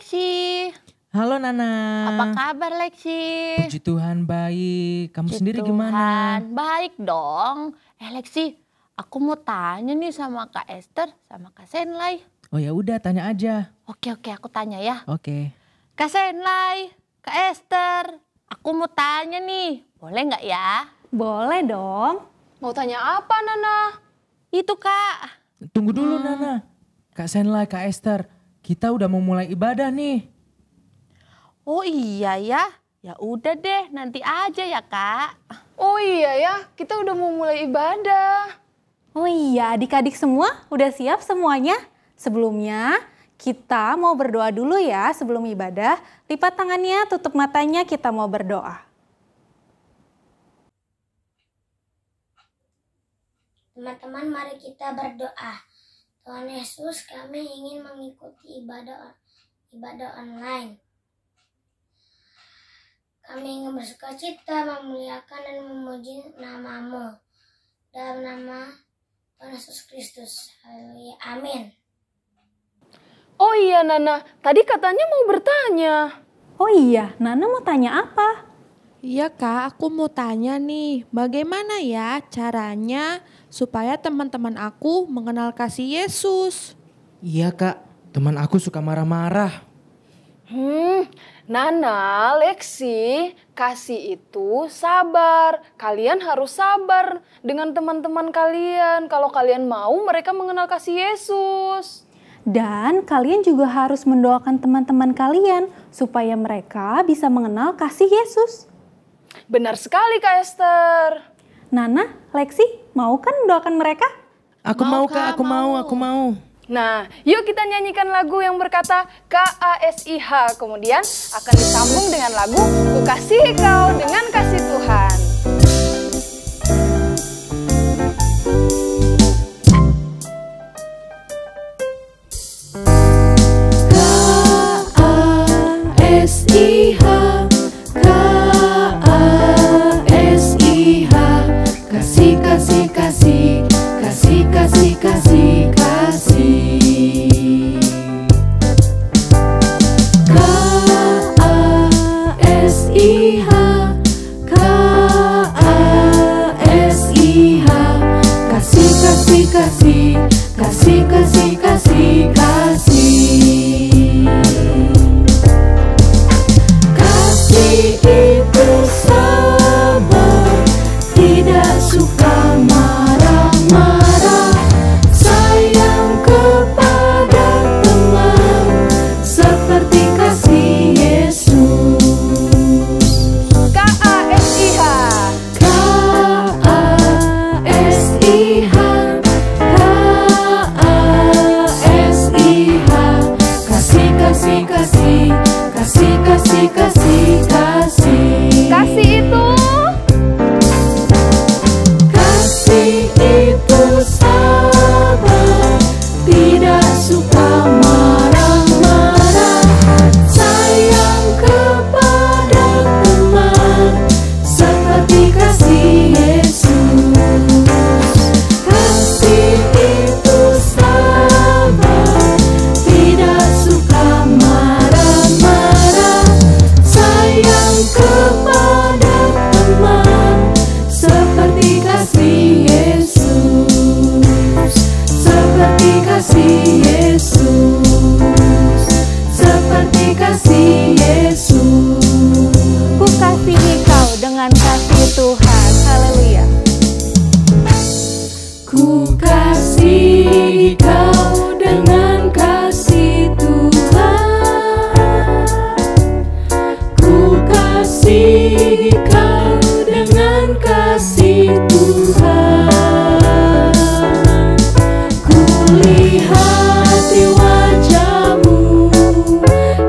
Lexi. Halo Nana. Apa kabar Lexi? Puji Tuhan baik. Kamu Puji sendiri Tuhan. gimana? Baik dong. Lexi, aku mau tanya nih sama Kak Esther sama Kak Senlai. Oh ya udah tanya aja. Oke, aku tanya ya. Oke. Kak Senlai, Kak Esther, aku mau tanya nih. Boleh nggak ya? Boleh dong. Mau tanya apa, Nana? Itu Kak. Tunggu dulu Nana. Kak Senlai, Kak Esther. Kita udah mau mulai ibadah nih. Oh iya ya. Ya udah deh, nanti aja ya Kak. Oh iya ya, kita udah mau mulai ibadah. Oh iya, adik-adik semua udah siap semuanya? Sebelumnya kita mau berdoa dulu ya sebelum ibadah. Lipat tangannya, tutup matanya, kita mau berdoa. Teman-teman, mari kita berdoa. Tuhan Yesus, kami ingin mengikuti ibadah online. Kami ingin bersuka cita, memuliakan dan memuji nama-Mu. Dalam nama Tuhan Yesus Kristus. Haleluya. Amin. Oh iya, Nana. Tadi katanya mau bertanya. Oh iya, Nana mau tanya apa? Iya Kak, aku mau tanya nih, bagaimana ya caranya supaya teman-teman aku mengenal kasih Yesus? Iya Kak, teman aku suka marah-marah. Nana, Lexi, kasih itu sabar. Kalian harus sabar dengan teman-teman kalian. Kalau kalian mau mereka mengenal kasih Yesus. Dan kalian juga harus mendoakan teman-teman kalian supaya mereka bisa mengenal kasih Yesus. Benar sekali Kak Esther. Nana, Lexi, mau kan mendoakan mereka? Aku mau Kak, aku mau. Nah, yuk kita nyanyikan lagu yang berkata KASIH. Kemudian akan disambung dengan lagu Ku Kasihi Kau dengan Kasih Tuhan. KASIH, KASIH, kasih, kasih, kasih, kasih, kasih, kasih, kasih. KASIH, KASIH, kasih, kasih, kasih, kasih, kasih, kasih, kasih. Kasih itu sabar, tidak suka marah-marah, sayang kepada teman, seperti kasih Yesus. KASIH. KASIH, KASIH, kasih, kasih, kasih, kasih, kasih, kasih, kasih. Kasih itu Kasih itu sabar, tidak suka marah-marah, sayang kepada teman, seperti kasih Yesus. Kasih itu sabar, tidak suka marah-marah, sayang kepada teman, seperti kasih Yesus, seperti kasih Yesus, seperti kasih Yesus. Ku kasihi kau dengan kasih Tuhan. Haleluya. Ku kasihi kau dengan kasih Tuhan. Ku kasihi kau dengan kasih Tuhan. Ku lihat di wajah-Mu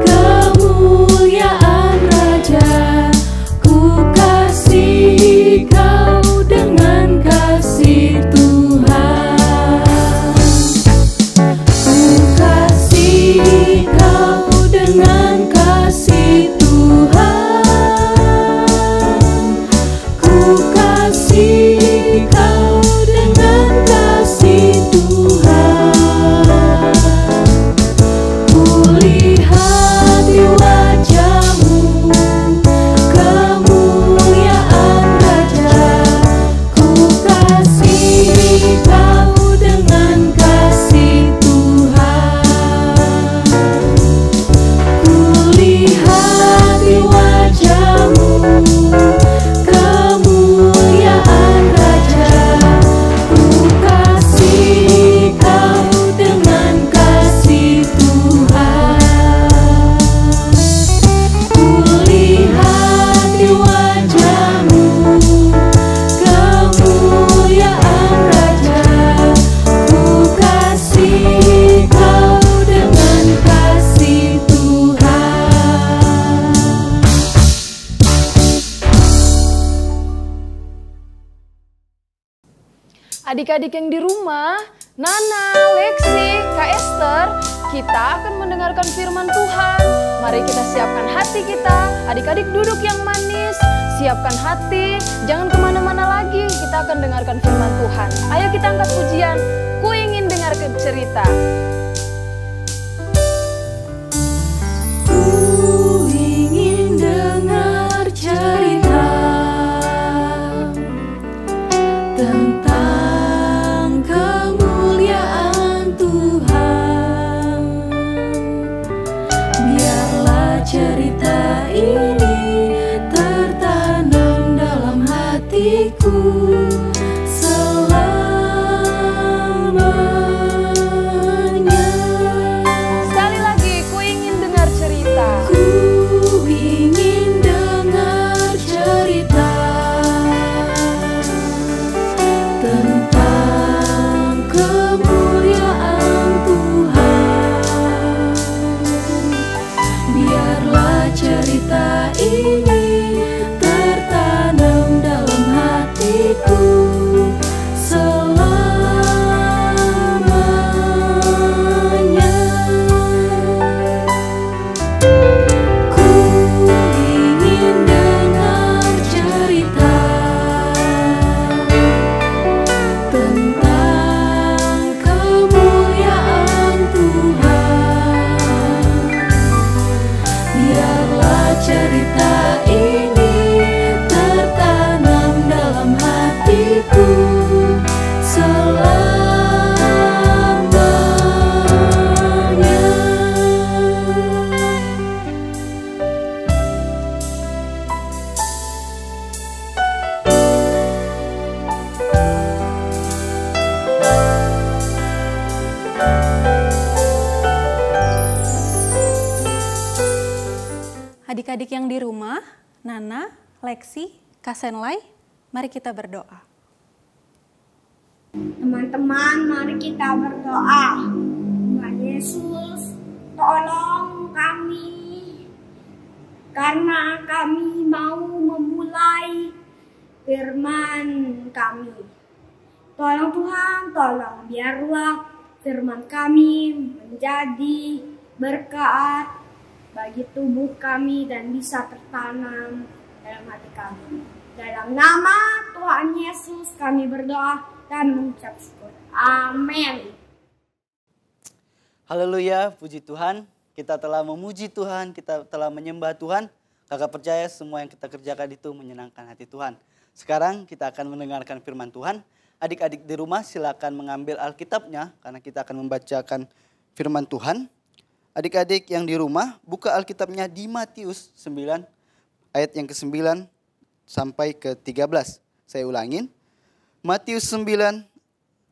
kemuliaan Raja. Ku kasihi kau dengan kasih Tuhan. Adik-adik yang di rumah, Nana, Lexi, Kak Esther, kita akan mendengarkan firman Tuhan. Mari kita siapkan hati kita. Adik-adik duduk yang manis, siapkan hati, jangan kemana-mana lagi. Kita akan dengarkan firman Tuhan. Ayo kita angkat pujian, ku ingin dengar cerita. Ku ingin dengar cerita tentang kemuliaan Tuhan. Biarlah cerita ini tertanam dalam hatiku selamanya. Sekali lagi, ku ingin dengar cerita. Ku ingin dengar cerita tentang kemuliaan Tuhan. Biarlah cerita ini tertanam dalam hatiku selamanya. Ku ingin dengar cerita tentang kemuliaan Tuhan. Biarlah cerita ini tertanam dalam hatiku selamanya. Adik-adik yang di rumah, Nana, Lexi, Kak Senlai, mari kita berdoa. Teman-teman, mari kita berdoa. Tuhan Yesus, tolong kami, karena kami mau memulai firman kami. Tolong Tuhan, tolong biarlah firman kami menjadi berkat bagi tubuh kami dan bisa tertanam dalam hati kami. Dalam nama Tuhan Yesus kami berdoa dan mengucap syukur. Amin. Haleluya, puji Tuhan. Kita telah memuji Tuhan, kita telah menyembah Tuhan. Kakak percaya semua yang kita kerjakan itu menyenangkan hati Tuhan. Sekarang kita akan mendengarkan firman Tuhan. Adik-adik di rumah silakan mengambil Alkitabnya karena kita akan membacakan firman Tuhan. Adik-adik yang di rumah buka Alkitabnya di Matius 9 ayat yang ke-9 sampai ke-13. Saya ulangin. Matius 9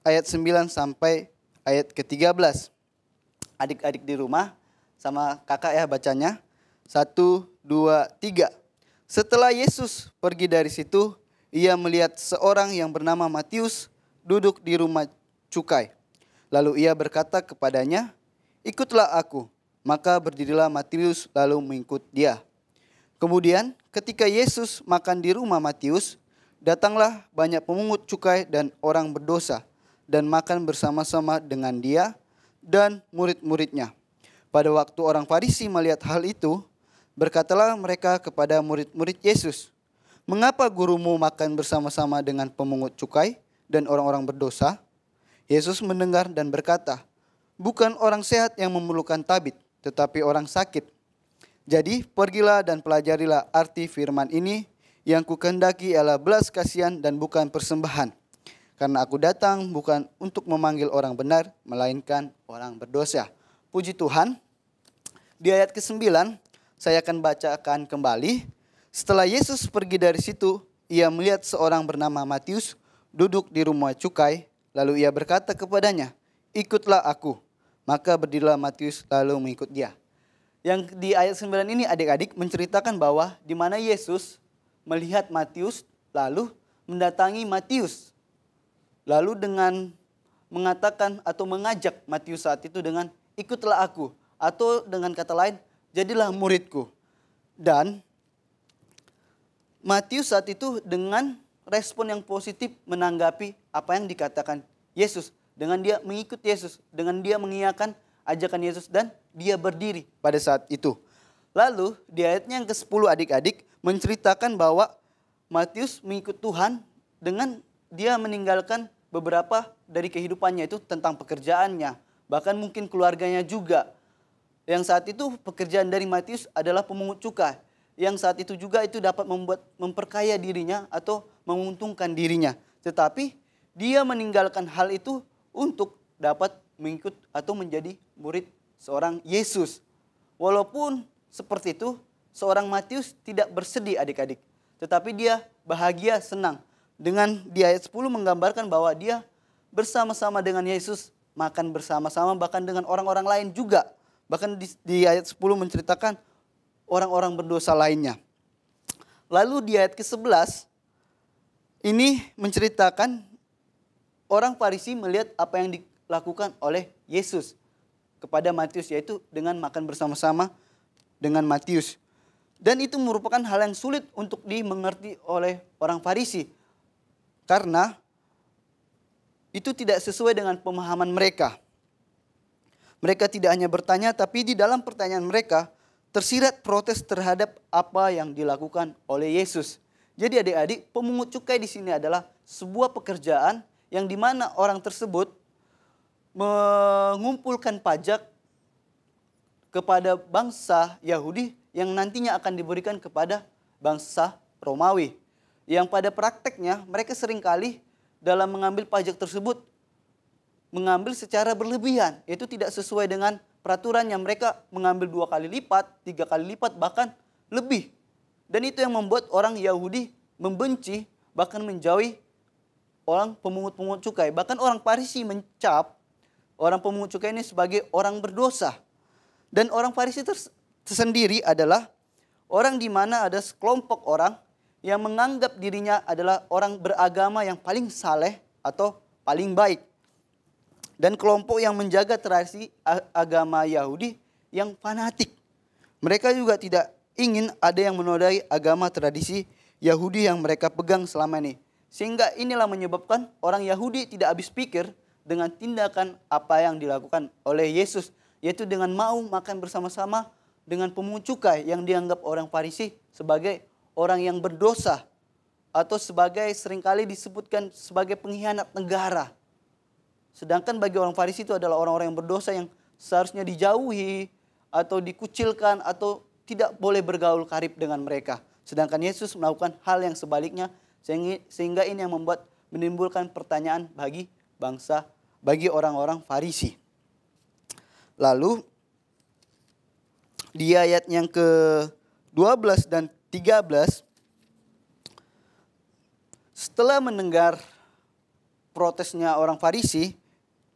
ayat 9 sampai ayat ke-13. Adik-adik di rumah sama kakak ya bacanya. 1, 2, 3. Setelah Yesus pergi dari situ, ia melihat seorang yang bernama Matius duduk di rumah cukai. Lalu ia berkata kepadanya, "Ikutlah aku." Maka berdirilah Matius lalu mengikut dia. Kemudian ketika Yesus makan di rumah Matius, datanglah banyak pemungut cukai dan orang berdosa dan makan bersama-sama dengan dia dan murid-muridnya. Pada waktu orang Farisi melihat hal itu, berkatalah mereka kepada murid-murid Yesus, "Mengapa gurumu makan bersama-sama dengan pemungut cukai dan orang-orang berdosa?" Yesus mendengar dan berkata, "Bukan orang sehat yang memerlukan tabib, tetapi orang sakit. Jadi pergilah dan pelajarilah arti firman ini, yang kukehendaki ialah belas kasihan dan bukan persembahan. Karena aku datang bukan untuk memanggil orang benar, melainkan orang berdosa." Puji Tuhan. Di ayat ke-9 saya akan bacakan kembali. Setelah Yesus pergi dari situ, ia melihat seorang bernama Matius duduk di rumah cukai. Lalu ia berkata kepadanya, "Ikutlah aku." Maka berdirilah Matius lalu mengikut dia. Yang di ayat 9 ini adik-adik menceritakan bahwa di mana Yesus melihat Matius lalu mendatangi Matius. Lalu dengan mengatakan atau mengajak Matius saat itu dengan "Ikutlah aku." Atau dengan kata lain, "Jadilah muridku." Dan Matius saat itu dengan respon yang positif menanggapi apa yang dikatakan Yesus. Dengan dia mengikut Yesus, dengan dia mengiyakan ajakan Yesus dan dia berdiri pada saat itu. Lalu di ayatnya yang ke-10 adik-adik menceritakan bahwa Matius mengikut Tuhan dengan dia meninggalkan beberapa dari kehidupannya itu tentang pekerjaannya. Bahkan mungkin keluarganya juga. Yang saat itu pekerjaan dari Matius adalah pemungut cukai. Yang saat itu juga itu dapat memperkaya dirinya atau menguntungkan dirinya. Tetapi dia meninggalkan hal itu untuk dapat mengikut atau menjadi murid seorang Yesus. Walaupun seperti itu, seorang Matius tidak bersedih adik-adik. Tetapi dia bahagia, senang. Dengan di ayat 10 menggambarkan bahwa dia bersama-sama dengan Yesus, makan bersama-sama bahkan dengan orang-orang lain juga. Bahkan di ayat 10 menceritakan orang-orang berdosa lainnya. Lalu di ayat ke-11 ini menceritakan orang Farisi melihat apa yang dilakukan oleh Yesus kepada Matius, yaitu dengan makan bersama-sama dengan Matius. Dan itu merupakan hal yang sulit untuk dimengerti oleh orang Farisi. Karena itu tidak sesuai dengan pemahaman mereka. Mereka tidak hanya bertanya, tapi di dalam pertanyaan mereka tersirat protes terhadap apa yang dilakukan oleh Yesus. Jadi adik-adik, pemungut cukai di sini adalah sebuah pekerjaan yang dimana orang tersebut mengumpulkan pajak kepada bangsa Yahudi yang nantinya akan diberikan kepada bangsa Romawi. Yang pada prakteknya mereka seringkali dalam mengambil pajak tersebut mengambil secara berlebihan. Itu tidak sesuai dengan peraturannya. Mereka mengambil 2 kali lipat, 3 kali lipat, bahkan lebih. Dan itu yang membuat orang Yahudi membenci bahkan menjauhi orang pemungut-pemungut cukai. Bahkan orang Farisi mencap orang pemungut cukai ini sebagai orang berdosa. Dan orang Farisi tersendiri adalah orang di mana ada sekelompok orang yang menganggap dirinya adalah orang beragama yang paling saleh atau paling baik. Dan kelompok yang menjaga tradisi agama Yahudi yang fanatik. Mereka juga tidak ingin ada yang menodai agama tradisi Yahudi yang mereka pegang selama ini. Sehingga inilah menyebabkan orang Yahudi tidak habis pikir dengan tindakan apa yang dilakukan oleh Yesus. Yaitu dengan mau makan bersama-sama dengan pemungut cukai yang dianggap orang Farisi sebagai orang yang berdosa. Atau sebagai seringkali disebutkan sebagai pengkhianat negara. Sedangkan bagi orang Farisi itu adalah orang-orang yang berdosa yang seharusnya dijauhi atau dikucilkan atau tidak boleh bergaul karib dengan mereka. Sedangkan Yesus melakukan hal yang sebaliknya. Sehingga ini yang menimbulkan pertanyaan bagi orang-orang Farisi. Lalu di ayat yang ke-12 dan 13, setelah mendengar protesnya orang Farisi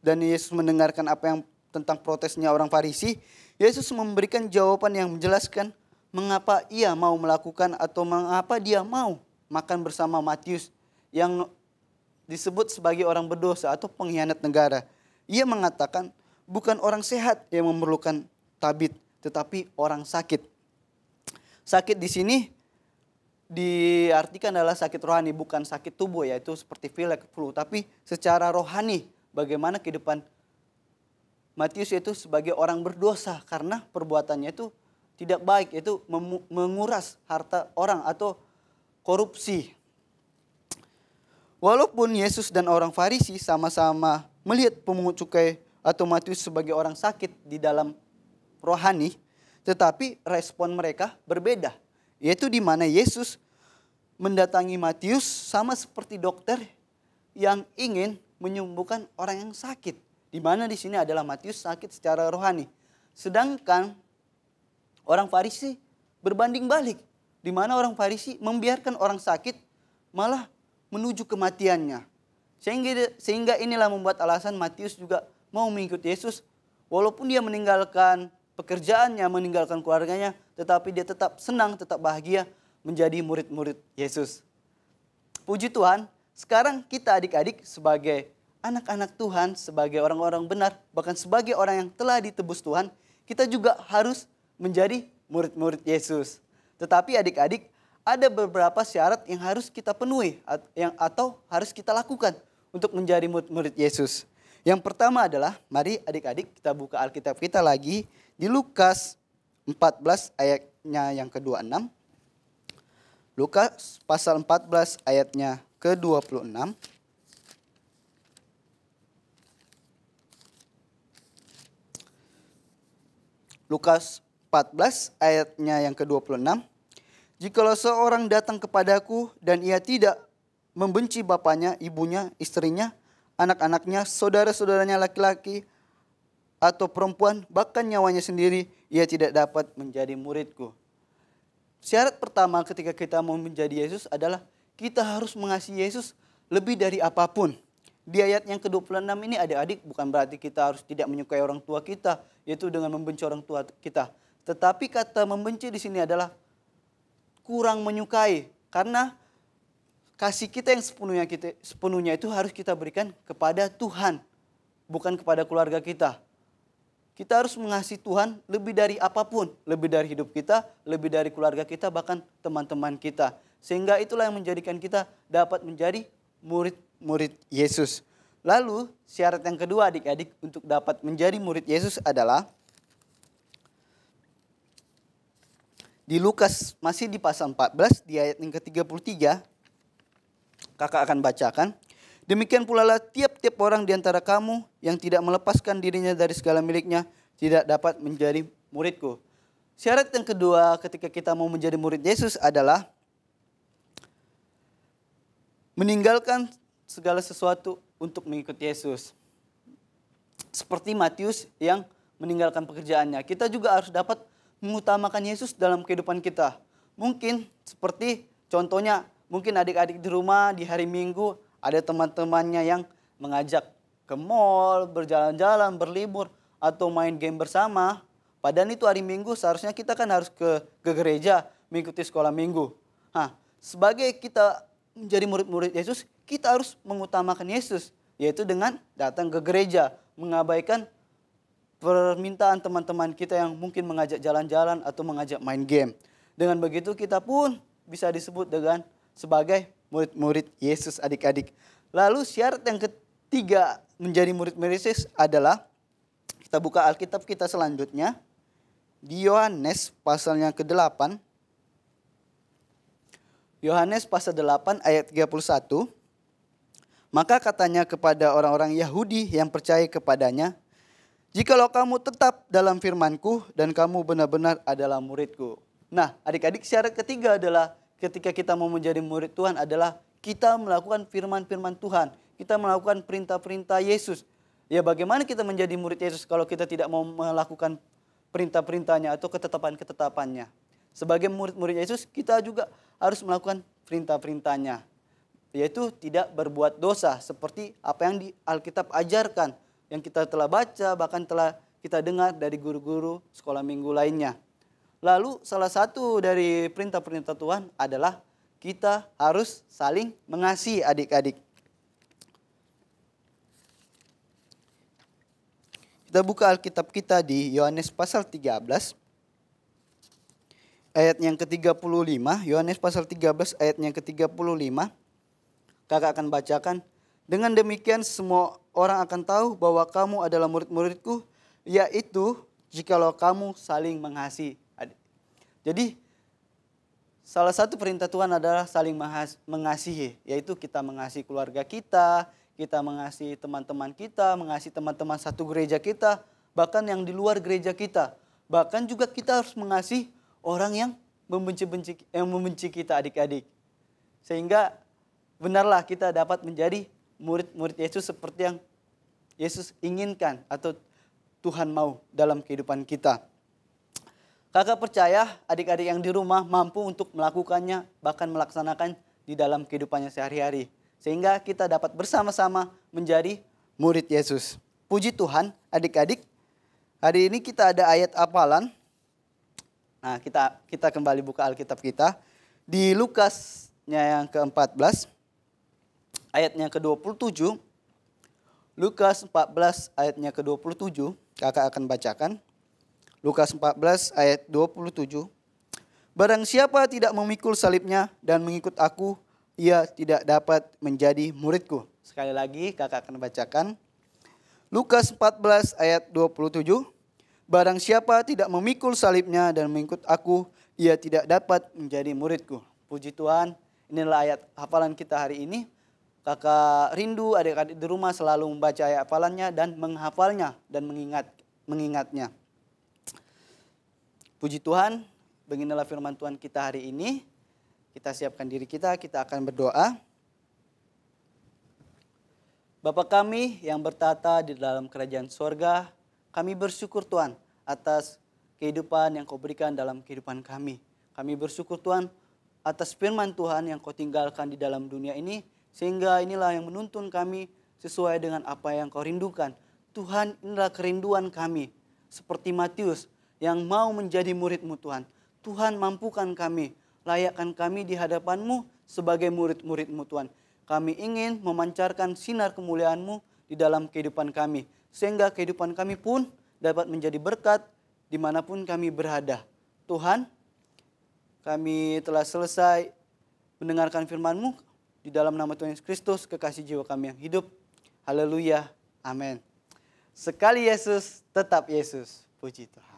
dan Yesus mendengarkan apa yang tentang protesnya orang Farisi, Yesus memberikan jawaban yang menjelaskan mengapa ia mau melakukan atau mengapa dia mau makan bersama Matius yang disebut sebagai orang berdosa atau pengkhianat negara. Ia mengatakan bukan orang sehat yang memerlukan tabib, tetapi orang sakit. Sakit di sini diartikan adalah sakit rohani, bukan sakit tubuh, yaitu seperti pilek, flu, tapi secara rohani bagaimana kehidupan Matius itu sebagai orang berdosa karena perbuatannya itu tidak baik, yaitu menguras harta orang atau korupsi. Walaupun Yesus dan orang Farisi sama-sama melihat pemungut cukai atau Matius sebagai orang sakit di dalam rohani, tetapi respon mereka berbeda. Yaitu di mana Yesus mendatangi Matius sama seperti dokter yang ingin menyembuhkan orang yang sakit. Di mana di sini adalah Matius sakit secara rohani. Sedangkan orang Farisi berbanding balik. Di mana orang Farisi membiarkan orang sakit malah menuju kematiannya. Sehingga inilah membuat alasan Matius juga mau mengikuti Yesus. Walaupun dia meninggalkan pekerjaannya, meninggalkan keluarganya, tetapi dia tetap senang, tetap bahagia menjadi murid-murid Yesus. Puji Tuhan, sekarang kita adik-adik sebagai anak-anak Tuhan, sebagai orang-orang benar, bahkan sebagai orang yang telah ditebus Tuhan, kita juga harus menjadi murid-murid Yesus. Tetapi adik-adik, ada beberapa syarat yang harus kita penuhi atau harus kita lakukan untuk menjadi murid Yesus. Yang pertama adalah, mari adik-adik kita buka Alkitab kita lagi di Lukas 14 ayatnya yang ke-26. Lukas pasal 14 ayatnya ke-26. Lukas 14 ayatnya yang ke-26. Jikalau seorang datang kepadaku dan ia tidak membenci bapaknya, ibunya, istrinya, anak-anaknya, saudara-saudaranya laki-laki atau perempuan, bahkan nyawanya sendiri, ia tidak dapat menjadi muridku. Syarat pertama ketika kita mau menjadi Yesus adalah kita harus mengasihi Yesus lebih dari apapun. Di ayat yang ke-26 ini adik-adik bukan berarti kita harus tidak menyukai orang tua kita, yaitu dengan membenci orang tua kita. Tetapi kata membenci di sini adalah kurang menyukai, karena kasih kita yang sepenuhnya itu harus kita berikan kepada Tuhan, bukan kepada keluarga kita. Kita harus mengasihi Tuhan lebih dari apapun, lebih dari hidup kita, lebih dari keluarga kita, bahkan teman-teman kita. Sehingga itulah yang menjadikan kita dapat menjadi murid Yesus. Lalu syarat yang kedua adik-adik untuk dapat menjadi murid Yesus adalah di Lukas masih di pasal 14 di ayat yang ke-33. Kakak akan bacakan. Demikian pula lah tiap-tiap orang di antara kamu yang tidak melepaskan dirinya dari segala miliknya tidak dapat menjadi muridku. Syarat yang kedua ketika kita mau menjadi murid Yesus adalah meninggalkan segala sesuatu untuk mengikuti Yesus. Seperti Matius yang meninggalkan pekerjaannya. Kita juga harus dapat mengutamakan Yesus dalam kehidupan kita. Mungkin seperti contohnya, mungkin adik-adik di rumah di hari Minggu ada teman-temannya yang mengajak ke mall, berjalan-jalan, berlibur, atau main game bersama. Padahal itu hari Minggu seharusnya kita kan harus ke gereja mengikuti sekolah Minggu. Nah, sebagai kita menjadi murid-murid Yesus, kita harus mengutamakan Yesus, yaitu dengan datang ke gereja, mengabaikan permintaan teman-teman kita yang mungkin mengajak jalan-jalan atau mengajak main game. Dengan begitu kita pun bisa disebut dengan sebagai murid-murid Yesus adik-adik. Lalu syarat yang ketiga menjadi murid-murid Yesus adalah, kita buka Alkitab kita selanjutnya di Yohanes pasalnya ke-8. Yohanes pasal 8 ayat 31. Maka katanya kepada orang-orang Yahudi yang percaya kepadanya, jikalau kamu tetap dalam firman-Ku dan kamu benar-benar adalah murid-Ku. Nah, adik-adik, syarat ketiga adalah ketika kita mau menjadi murid Tuhan adalah kita melakukan firman-firman Tuhan. Kita melakukan perintah-perintah Yesus. Ya, bagaimana kita menjadi murid Yesus kalau kita tidak mau melakukan perintah-perintahnya atau ketetapan-ketetapannya. Sebagai murid-murid Yesus, kita juga harus melakukan perintah-perintahnya. Yaitu tidak berbuat dosa seperti apa yang di Alkitab ajarkan. Yang kita telah baca, bahkan telah kita dengar dari guru-guru sekolah minggu lainnya. Lalu salah satu dari perintah-perintah Tuhan adalah kita harus saling mengasihi adik-adik. Kita buka Alkitab kita di Yohanes pasal 13. Ayat yang ke-35, Yohanes pasal 13 ayat yang ke-35. Kakak akan bacakan. Dengan demikian semua orang akan tahu bahwa kamu adalah murid-muridku, yaitu jikalau kamu saling mengasihi. Jadi salah satu perintah Tuhan adalah saling mengasihi, yaitu kita mengasihi keluarga kita mengasihi teman-teman kita, mengasihi teman-teman satu gereja kita, bahkan yang di luar gereja kita. Bahkan juga kita harus mengasihi orang yang membenci kita adik-adik. Sehingga benarlah kita dapat menjadi murid-murid Yesus seperti yang Yesus inginkan atau Tuhan mau dalam kehidupan kita. Kakak percaya adik-adik yang di rumah mampu untuk melakukannya, bahkan melaksanakan di dalam kehidupannya sehari-hari. Sehingga kita dapat bersama-sama menjadi murid Yesus. Puji Tuhan adik-adik, hari ini kita ada ayat hafalan. Nah, kita kembali buka Alkitab kita di Lukasnya yang ke-14 ayatnya ke-27. Lukas 14 ayatnya ke-27, kakak akan bacakan. Lukas 14 ayat 27. Barang siapa tidak memikul salibnya dan mengikut aku, ia tidak dapat menjadi muridku. Sekali lagi kakak akan bacakan. Lukas 14 ayat 27. Barang siapa tidak memikul salibnya dan mengikut aku, ia tidak dapat menjadi muridku. Puji Tuhan, inilah ayat hafalan kita hari ini. Kakak rindu adik-adik di rumah selalu membaca ayat hafalannya dan menghafalnya dan mengingatnya. Puji Tuhan, beginilah firman Tuhan kita hari ini. Kita siapkan diri kita akan berdoa. Bapa kami yang bertata di dalam kerajaan sorga, kami bersyukur Tuhan atas kehidupan yang Kau berikan dalam kehidupan kami. Kami bersyukur Tuhan atas firman Tuhan yang Kau tinggalkan di dalam dunia ini, sehingga inilah yang menuntun kami sesuai dengan apa yang Kau rindukan. Tuhan, inilah kerinduan kami, seperti Matius yang mau menjadi murid-Mu Tuhan. Tuhan, mampukan kami, layakkan kami di hadapan-Mu sebagai murid-murid-Mu Tuhan. Kami ingin memancarkan sinar kemuliaan-Mu di dalam kehidupan kami, sehingga kehidupan kami pun dapat menjadi berkat dimanapun kami berada. Tuhan, kami telah selesai mendengarkan firman-Mu di dalam nama Tuhan Yesus Kristus, kekasih jiwa kami yang hidup. Haleluya, amin. Sekali Yesus, tetap Yesus. Puji Tuhan.